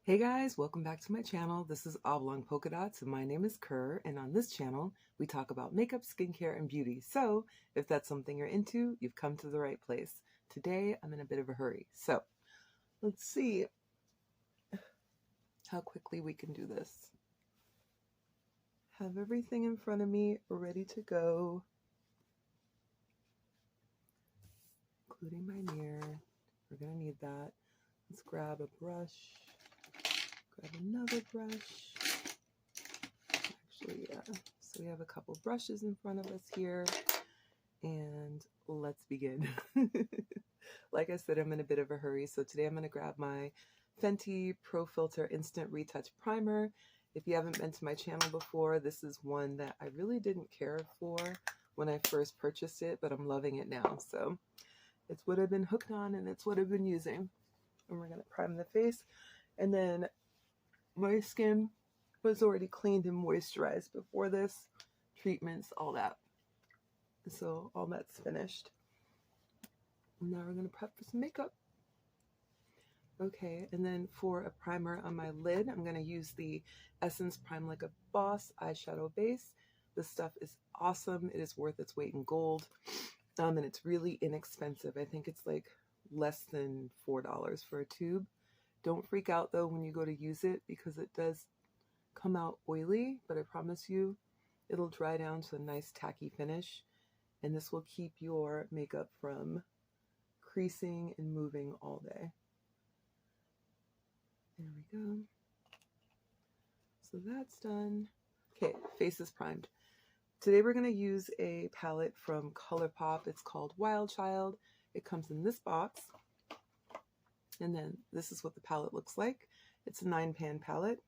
Hey guys, welcome back to my channel. This is Oblong Polka Dots and my name is Kerr, and on this channel we talk about makeup, skincare, and beauty. So if that's something you're into, you've come to the right place. Today I'm in a bit of a hurry, so let's see how quickly we can do this. Have everything in front of me ready to go, including my mirror. We're gonna need that. Let's grab a brush. Grab another brush. Actually, yeah. So we have a couple brushes in front of us here, and let's begin. Like I said, I'm in a bit of a hurry, so today I'm going to grab my Fenty Pro Filter Instant Retouch Primer. If you haven't been to my channel before, this is one that I really didn't care for when I first purchased it, but I'm loving it now. So it's what I've been hooked on, and it's what I've been using. And we're going to prime the face, and then my skin was already cleaned and moisturized before this, treatments, all that. So all that's finished. Now we're going to prep for some makeup. Okay, and then for a primer on my lid, I'm going to use the Essence Prime Like a Boss eyeshadow base. This stuff is awesome. It is worth its weight in gold, and it's really inexpensive. I think it's like less than $4 for a tube. Don't freak out though when you go to use it, because it does come out oily, but I promise you it'll dry down to a nice tacky finish, and this will keep your makeup from creasing and moving all day. There we go. So that's done. Okay, face is primed. Today we're going to use a palette from ColourPop. It's called Wild Child. It comes in this box. And then this is what the palette looks like. It's a 9-pan palette.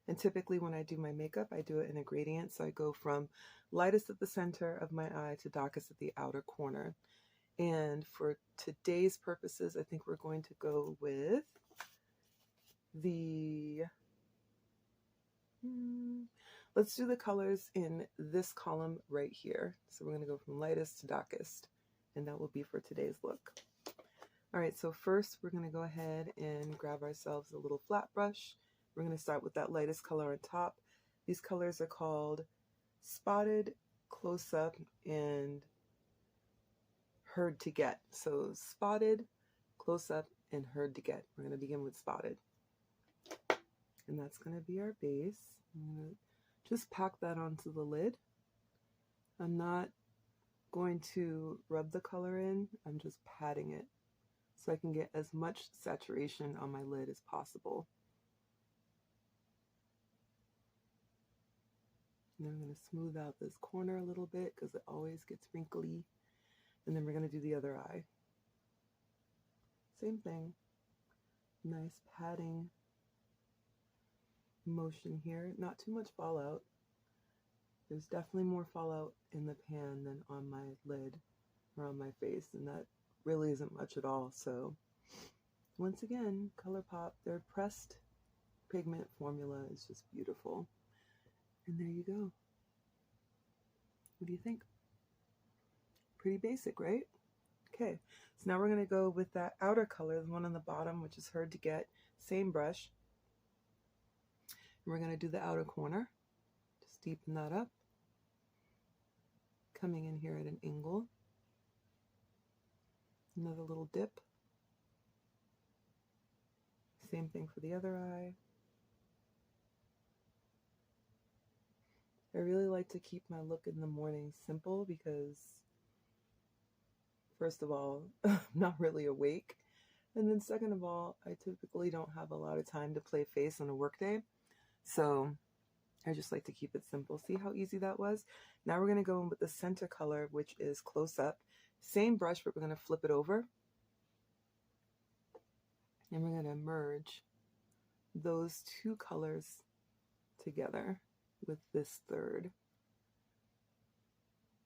And typically when I do my makeup, I do it in a gradient. So I go from lightest at the center of my eye to darkest at the outer corner. And for today's purposes, I think we're going to go with the... let's do the colors in this column right here. So we're going to go from lightest to darkest. And that will be for today's look. All right, so first we're going to go ahead and grab ourselves a little flat brush. We're going to start with that lightest color on top. These colors are called Spotted, Close Up, and Hard to Get. So Spotted, Close Up, and Hard to Get. We're going to begin with Spotted. And that's going to be our base. I'm going to just pack that onto the lid. I'm not going to rub the color in. I'm just patting it, so I can get as much saturation on my lid as possible. And then I'm going to smooth out this corner a little bit because it always gets wrinkly. And then we're going to do the other eye. Same thing. Nice patting motion here. Not too much fallout. There's definitely more fallout in the pan than on my lid or on my face, and that really isn't much at all. So once again, ColourPop, their pressed pigment formula is just beautiful. And there you go. What do you think? Pretty basic, right? Okay, so now we're going to go with that outer color, the one on the bottom, which is Hard to Get. Same brush. And we're going to do the outer corner. Just deepen that up. Coming in here at an angle. Another little dip. Same thing for the other eye. I really like to keep my look in the morning simple because, first of all, I'm not really awake. And then second of all, I typically don't have a lot of time to play face on a work day. So I just like to keep it simple. See how easy that was? Now we're going to go in with the center color, which is Close Up. Same brush, but we're going to flip it over. And we're going to merge those two colors together with this third.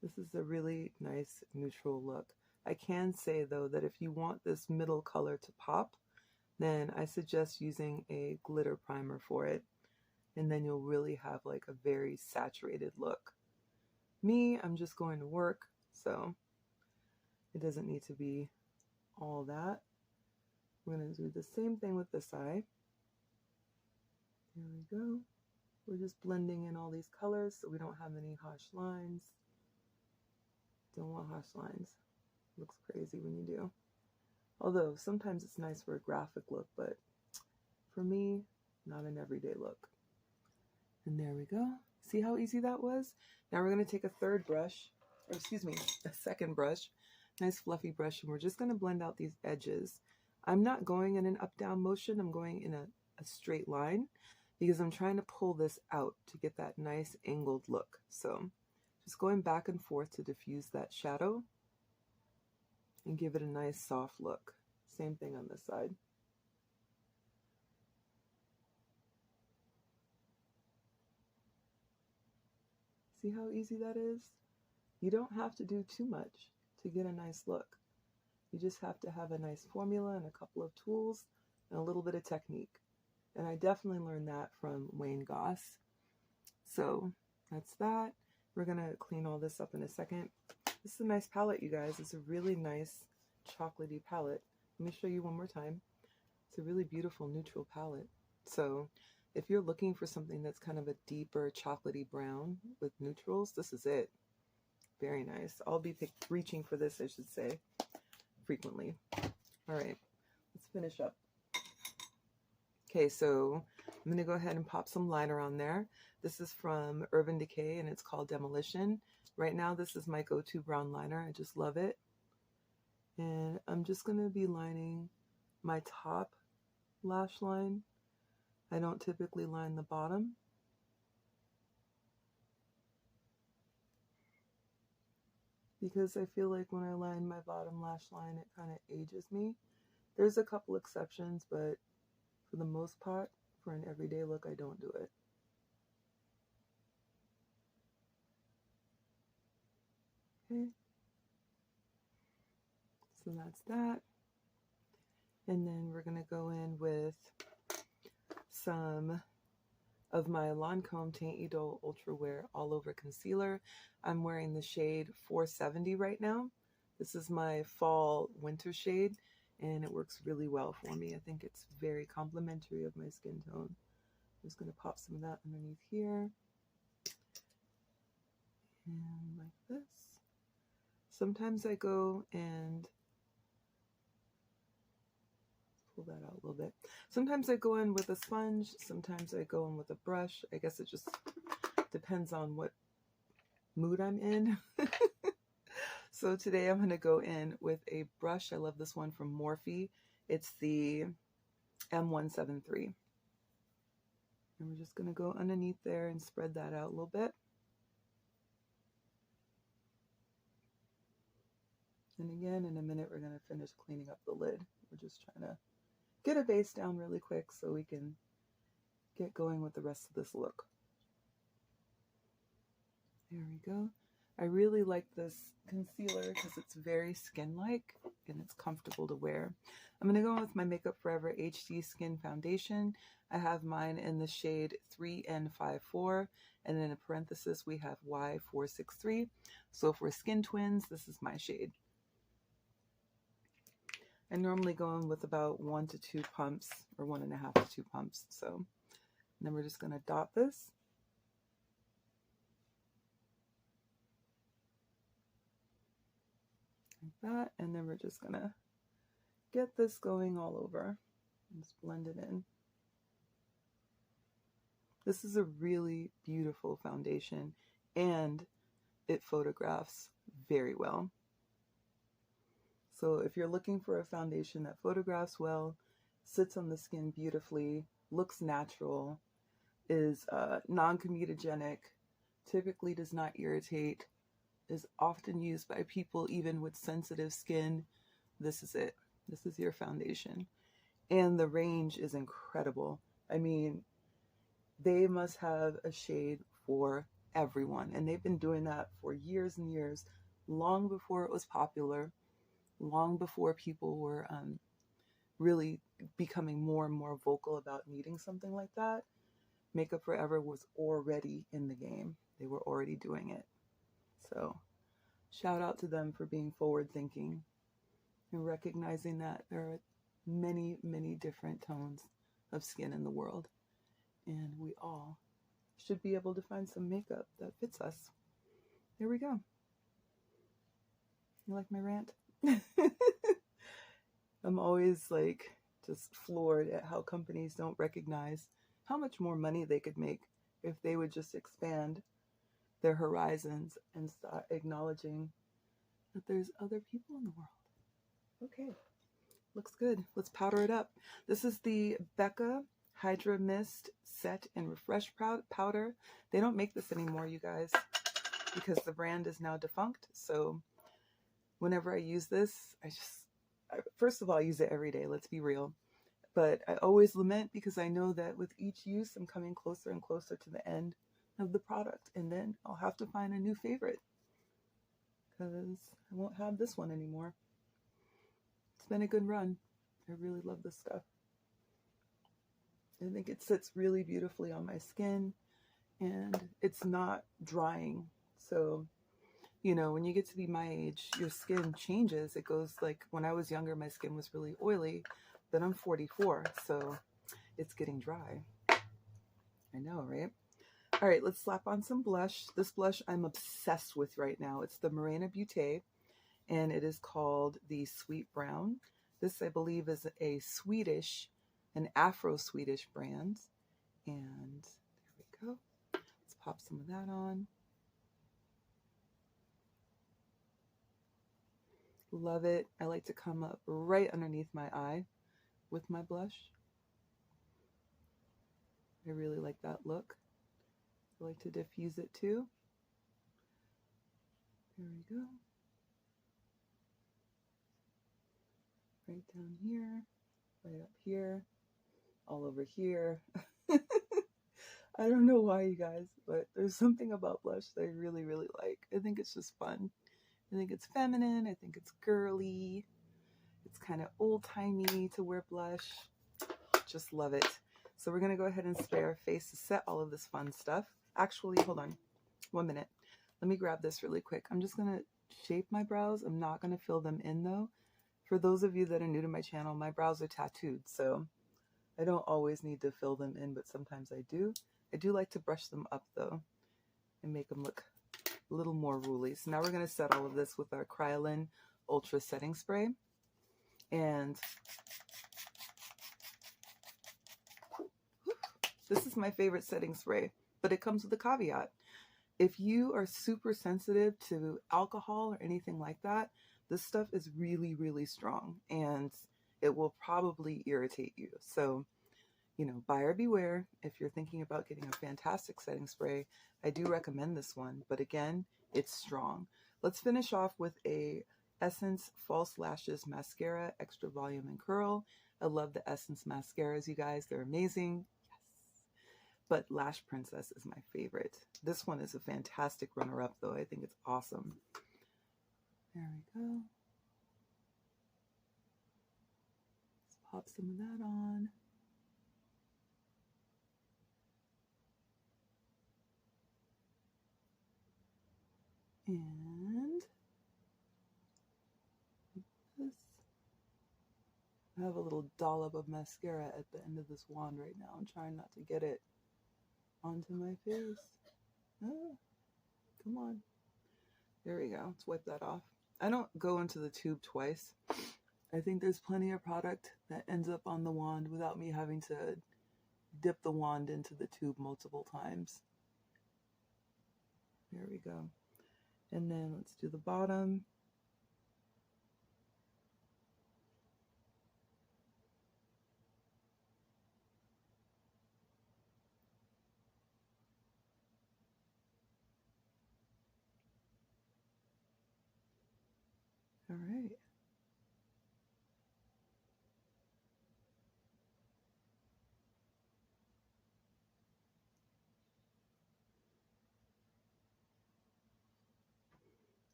This is a really nice neutral look. I can say though that if you want this middle color to pop, then I suggest using a glitter primer for it, and then you'll really have like a very saturated look. Me, I'm just going to work, so it doesn't need to be all that. We're going to do the same thing with this eye. There we go. We're just blending in all these colors so we don't have any harsh lines. Don't want harsh lines. Looks crazy when you do. Although sometimes it's nice for a graphic look, but for me, not an everyday look. And there we go. See how easy that was? Now we're going to take a third brush, or excuse me, a second brush, nice fluffy brush, and we're just going to blend out these edges. I'm not going in an up-down motion. I'm going in a straight line because I'm trying to pull this out to get that nice angled look. So just going back and forth to diffuse that shadow and give it a nice soft look. Same thing on this side. See how easy that is? You don't have to do too much to get a nice look. You just have to have a nice formula and a couple of tools and a little bit of technique. And I definitely learned that from Wayne Goss. So that's that. We're gonna clean all this up in a second. This is a nice palette, you guys. It's a really nice chocolatey palette. Let me show you one more time. It's a really beautiful neutral palette. So if you're looking for something that's kind of a deeper chocolatey brown with neutrals, this is it. Very nice. I'll be reaching for this, I should say, frequently. All right, let's finish up. Okay, so I'm gonna go ahead and pop some liner on there. This is from Urban Decay and it's called Demolition. Right now, this is my go-to brown liner. I just love it. And I'm just gonna be lining my top lash line. I don't typically line the bottom. Because I feel like when I line my bottom lash line, it kind of ages me. There's a couple exceptions, but for the most part, for an everyday look, I don't do it. Okay. So that's that. And then we're gonna go in with some of my Lancome Teint Idole Ultra Wear All Over Concealer. I'm wearing the shade 470 right now. This is my fall winter shade and it works really well for me. I think it's very complimentary of my skin tone. I'm just going to pop some of that underneath here. And like this. Sometimes I go and pull that out a little bit. Sometimes I go in with a sponge, sometimes I go in with a brush. I guess it just depends on what mood I'm in. So today I'm going to go in with a brush. I love this one from Morphe. It's the M173. And we're just going to go underneath there and spread that out a little bit. And again, in a minute, we're going to finish cleaning up the lid. We're just trying to get a base down really quick so we can get going with the rest of this look. There we go. I really like this concealer because it's very skin-like and it's comfortable to wear. I'm going to go in with my Makeup Forever HD Skin Foundation. I have mine in the shade 3N54, and in a parenthesis we have Y463. So for skin twins, this is my shade. I normally go in with about 1 to 2 pumps, or 1.5 to 2 pumps. So and then we're just going to dot this. Like that, and then we're just going to get this going all over and just blend it in. This is a really beautiful foundation and it photographs very well. So if you're looking for a foundation that photographs well, sits on the skin beautifully, looks natural, is non-comedogenic, typically does not irritate, is often used by people even with sensitive skin, this is it. This is your foundation. And the range is incredible. I mean, they must have a shade for everyone. And they've been doing that for years and years, long before it was popular, long before people were really becoming more and more vocal about needing something like that. Makeup Forever was already in the game. They were already doing it. So shout out to them for being forward thinking and recognizing that there are many, many different tones of skin in the world. and we all should be able to find some makeup that fits us. There we go. You like my rant? I'm always like just floored at how companies don't recognize how much more money they could make if they would just expand their horizons and start acknowledging that there's other people in the world. Okay, looks good. Let's powder it up. This is the Becca Hydra Mist Set and Refresh Powder. They don't make this anymore, you guys, because the brand is now defunct. So whenever I use this, first of all, I use it every day, let's be real. But I always lament because I know that with each use, I'm coming closer and closer to the end of the product. And then I'll have to find a new favorite because I won't have this one anymore. It's been a good run. I really love this stuff. I think it sits really beautifully on my skin and it's not drying. So, you know, when you get to be my age, your skin changes. It goes like when I was younger, my skin was really oily. Then I'm 44, so it's getting dry. I know, right? All right, let's slap on some blush. This blush I'm obsessed with right now. It's the Morena Beauté, and it is called the Sweet Brown. This, I believe, is a Swedish, an Afro-Swedish brand. And there we go. Let's pop some of that on. Love it. I like to come up right underneath my eye with my blush. I really like that look. I like to diffuse it too. There we go. Right down here, right up here, all over here. I don't know why, you guys, but there's something about blush that I really, really like. I think it's just fun. I think it's feminine. I think it's girly. It's kind of old-timey to wear blush. Just love it. So we're going to go ahead and spray our face to set all of this fun stuff. Actually, hold on 1 minute. Let me grab this really quick. I'm just going to shape my brows. I'm not going to fill them in though. For those of you that are new to my channel, my brows are tattooed, so I don't always need to fill them in, but sometimes I do. I do like to brush them up though and make them look a little more ruly. So now we're going to set all of this with our Kryolan Ultra Setting Spray. And this is my favorite setting spray, but it comes with a caveat. If you are super sensitive to alcohol or anything like that, this stuff is really, really strong and it will probably irritate you. So, you know, buyer beware. If you're thinking about getting a fantastic setting spray, I do recommend this one, but again, it's strong. Let's finish off with a Essence False Lashes Mascara, Extra Volume and Curl. I love the Essence mascaras, you guys. They're amazing. Yes. But Lash Princess is my favorite. This one is a fantastic runner-up, though. I think it's awesome. There we go. Let's pop some of that on. And this. I have a little dollop of mascara at the end of this wand right now. I'm trying not to get it onto my face. Ah, come on. There we go. Let's wipe that off. I don't go into the tube twice. I think there's plenty of product that ends up on the wand without me having to dip the wand into the tube multiple times. There we go. And then let's do the bottom. All right.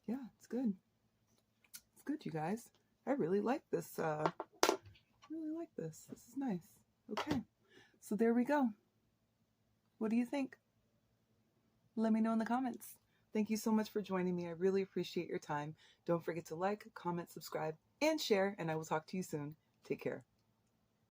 Yeah, it's good. It's good, you guys. I really like this. Really like this. This is nice. Okay. So there we go. What do you think? Let me know in the comments. Thank you so much for joining me. I really appreciate your time. Don't forget to like, comment, subscribe, and share, and I will talk to you soon. Take care.